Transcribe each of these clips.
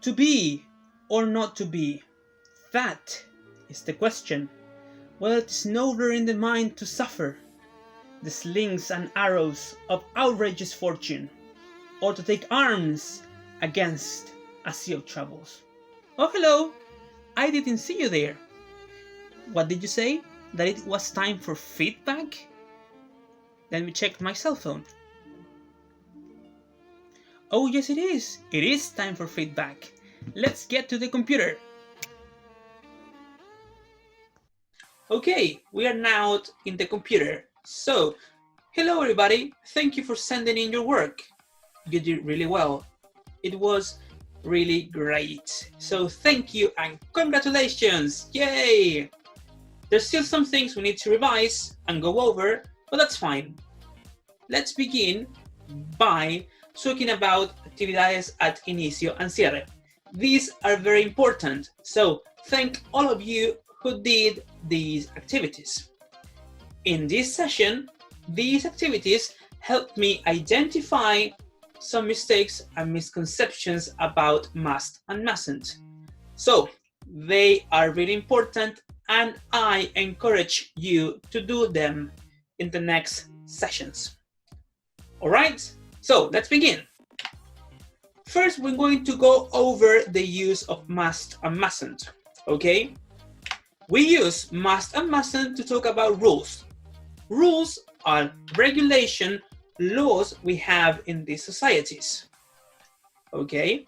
To be or not to be, that is the question. Well, it is nowhere in the mind to suffer the slings and arrows of outrageous fortune, or to take arms against a sea of troubles. Oh, hello! I didn't see you there. What did you say? That it was time for feedback? Let me check my cell phone. Oh, yes, it is. It is time for feedback. Let's get to the computer. Okay, we are now in the computer. So, hello everybody. Thank you for sending in your work. You did really well. It was really great. So thank you and congratulations. Yay! There's still some things we need to revise and go over, but that's fine. Let's begin by talking about actividades at inicio and cierre. These are very important, so thank all of you who did these activities. In this session, these activities helped me identify some mistakes and misconceptions about must and mustn't. So they are really important and I encourage you to do them in the next sessions. All right, so let's begin. First, we're going to go over the use of must and mustn't, okay? We use must and mustn't to talk about rules. Rules are regulation, laws we have in these societies, okay?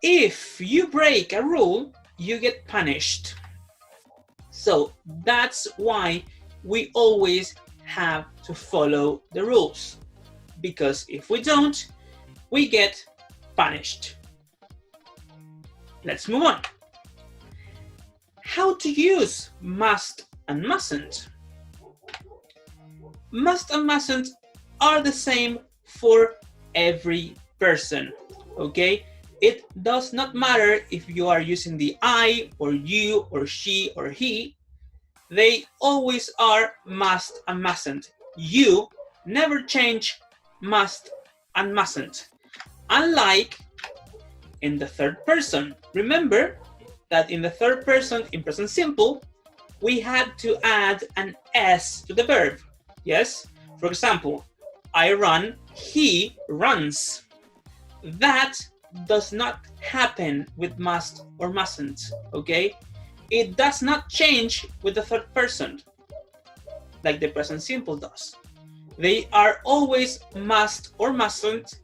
If you break a rule, you get punished. So that's why we always have to follow the rules, because if we don't, we get punished. Let's move on. How to use must and mustn't. Must and mustn't are the same for every person, okay? It does not matter if you are using the I or you or she or he. They always are must and mustn't. You never change must and mustn't. Unlike in the third person. Remember that in the third person, in present simple, we had to add an S to the verb. Yes? For example, I run, he runs. That does not happen with must or mustn't, okay? It does not change with the third person, like the present simple does. They are always must or mustn't,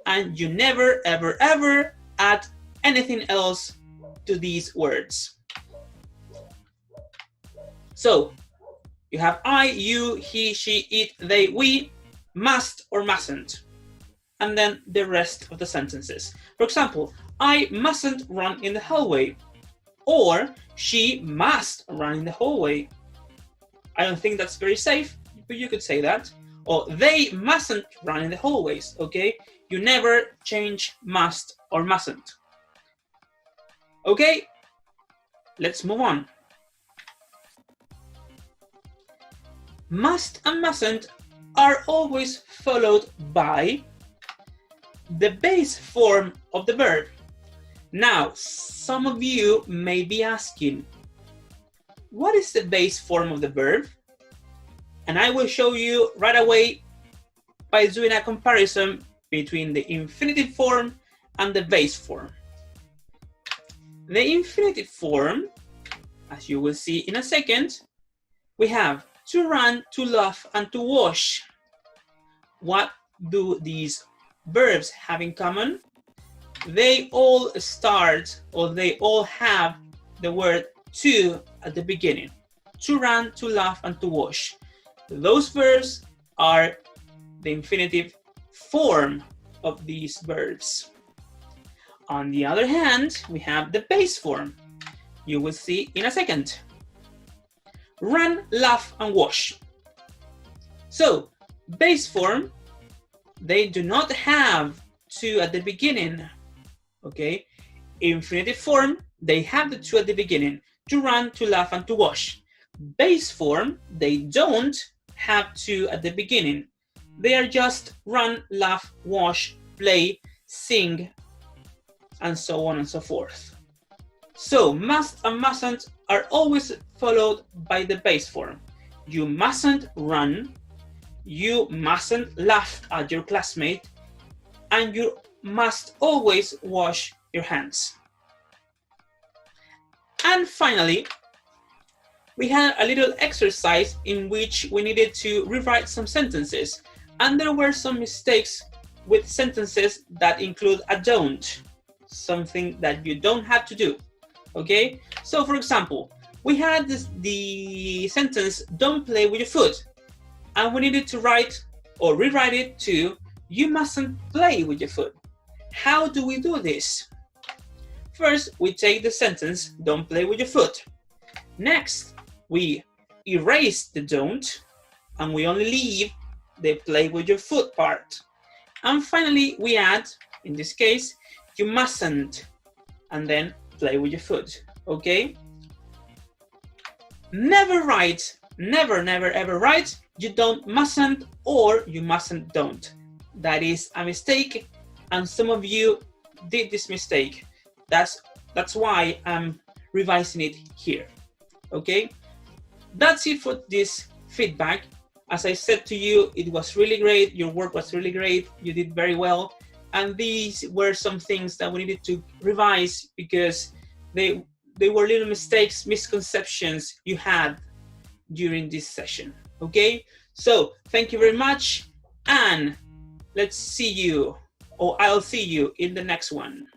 and you never, ever, ever add anything else to these words. So, you have I, you, he, she, it, they, we, must or mustn't, and then the rest of the sentences. For example, I mustn't run in the hallway, or she must run in the hallway. I don't think that's very safe, but you could say that. Or they mustn't run in the hallways, okay? You never change must or mustn't. Okay, let's move on. Must and mustn't are always followed by the base form of the verb. Now, some of you may be asking, what is the base form of the verb? And I will show you right away by doing a comparison between the infinitive form and the base form. The infinitive form, as you will see in a second, we have to run, to laugh, and to wash. What do these verbs have in common? They all start, or they all have the word to at the beginning. To run, to laugh, and to wash. Those verbs are the infinitive form of these verbs. On the other hand, we have the base form. You will see in a second. Run, laugh, and wash. So, base form, they do not have to at the beginning, okay? Infinitive form, they have the to at the beginning. To run, to laugh, and to wash. Base form, they don't have to at the beginning. They are just run, laugh, wash, play, sing, and so on and so forth. So must and mustn't are always followed by the base form. You mustn't run, you mustn't laugh at your classmate, and you must always wash your hands. And finally, we had a little exercise in which we needed to rewrite some sentences, and there were some mistakes with sentences that include a don't, something that you don't have to do. Okay, so for example, we had the sentence, don't play with your foot, and we needed to write or rewrite it to, you mustn't play with your foot. How do we do this? First, we take the sentence, don't play with your foot. Next, we erase the don't, and we only leave the play with your foot part. And finally, we add, in this case, you mustn't, and then play with your foot, okay? Never write, never ever write, you don't, mustn't, or you mustn't, don't. That is a mistake, and some of you did this mistake. That's why I'm revising it here, okay? That's it for this feedback. As I said to you, it was really great, your work was really great, you did very well, and these were some things that we needed to revise because they were little mistakes, misconceptions you had during this session, okay? So thank you very much, and let's see you, or I'll see you in the next one.